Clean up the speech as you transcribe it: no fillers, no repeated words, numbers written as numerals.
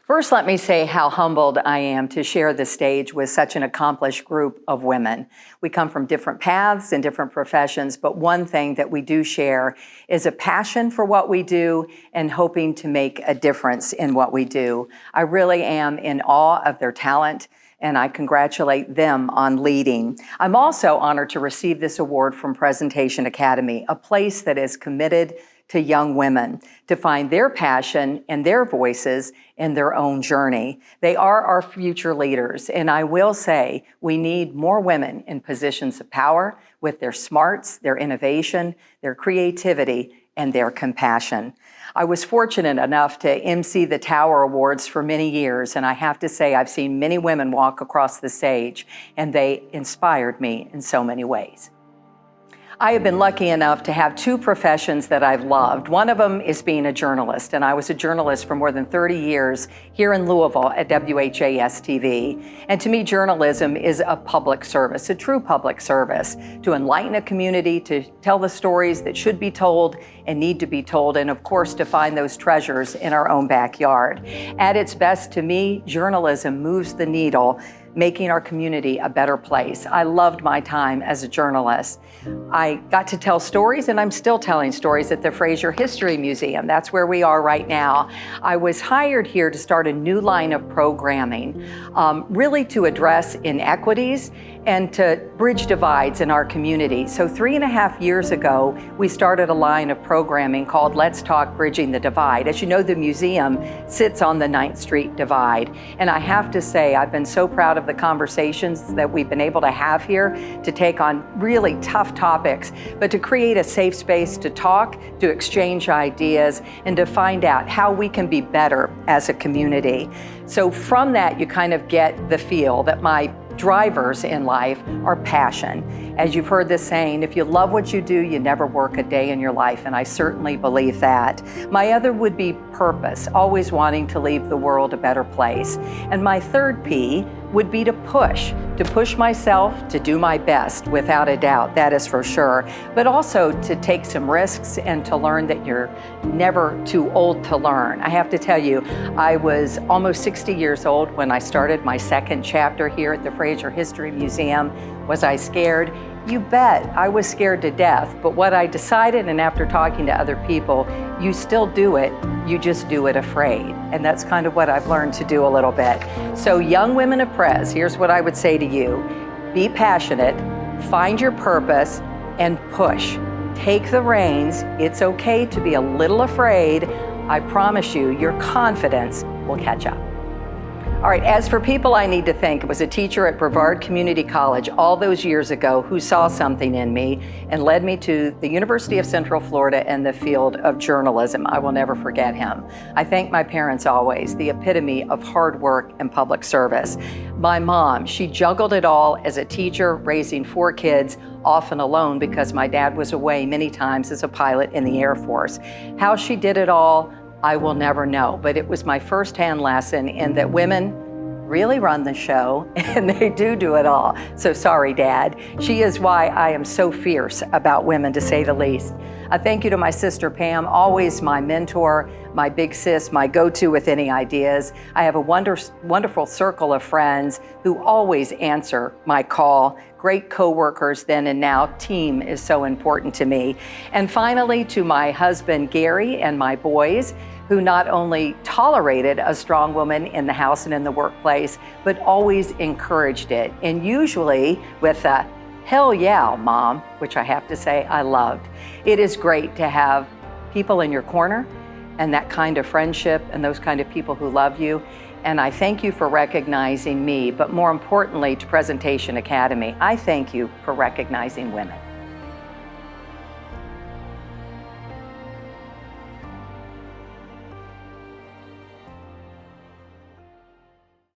First, let me say how humbled I am to share the stage with such an accomplished group of women. We come from different paths and different professions, but one thing that we do share is a passion for what we do and hoping to make a difference in what we do. I really am in awe of their talent, and I congratulate them on leading. I'm also honored to receive this award from Presentation Academy, a place that is committed to young women to find their passion and their voices in their own journey. They are our future leaders, and I will say we need more women in positions of power with their smarts, their innovation, their creativity, and their compassion. I was fortunate enough to MC the Tower Awards for many years, and I have to say I've seen many women walk across the stage, and they inspired me in so many ways. I have been lucky enough to have two professions that I've loved. One of them is being a journalist, and I was a journalist for more than 30 years here in Louisville at WHAS-TV. And to me, journalism is a public service, a true public service, to enlighten a community, to tell the stories that should be told and need to be told, and of course, to find those treasures in our own backyard. At its best, to me, journalism moves the needle, making our community a better place. I loved my time as a journalist. I got to tell stories, and I'm still telling stories at the Fraser History Museum. That's where we are right now. I was hired here to start a new line of programming, really to address inequities and to bridge divides in our community. So 3.5 years ago, we started a line of programming called Let's Talk Bridging the Divide. As you know, the museum sits on the 9th Street Divide. And I have to say, I've been so proud of the conversations that we've been able to have here to take on really tough topics, but to create a safe space to talk, to exchange ideas, and to find out how we can be better as a community. So from that, you kind of get the feel that my drivers in life are passion. As you've heard this saying, if you love what you do, you never work a day in your life, and I certainly believe that. My other would be purpose, always wanting to leave the world a better place. And my third P would be to push myself to do my best, without a doubt, that is for sure, but also to take some risks and to learn that you're never too old to learn. I have to tell you, I was almost 60 years old when I started my second chapter here at the Fraser History Museum. Was I scared? You bet, I was scared to death, but what I decided, and after talking to other people, you still do it, you just do it afraid. And that's kind of what I've learned to do a little bit. So young women of Pres, here's what I would say to you. Be passionate, find your purpose, and push. Take the reins. It's okay to be a little afraid. I promise you, your confidence will catch up. All right, as for people I need to thank, it was a teacher at Brevard Community College all those years ago who saw something in me and led me to the University of Central Florida and the field of journalism. I will never forget him. I thank my parents always, the epitome of hard work and public service. My mom, she juggled it all as a teacher, raising 4 kids, often alone because my dad was away many times as a pilot in the Air Force. How she did it all, I will never know, but it was my firsthand lesson in that women really run the show, and they do it all. So sorry, Dad. She is why I am so fierce about women, to say the least. A thank you to my sister Pam, always my mentor, my big sis, my go-to with any ideas. I have a wonderful circle of friends who always answer my call. Great coworkers then and now. Team is so important to me. And finally, to my husband Gary and my boys, who not only tolerated a strong woman in the house and in the workplace, but always encouraged it. And usually with a hell yeah, Mom, which I have to say I loved. It is great to have people in your corner and that kind of friendship and those kind of people who love you. And I thank you for recognizing me, but more importantly to Presentation Academy, I thank you for recognizing women.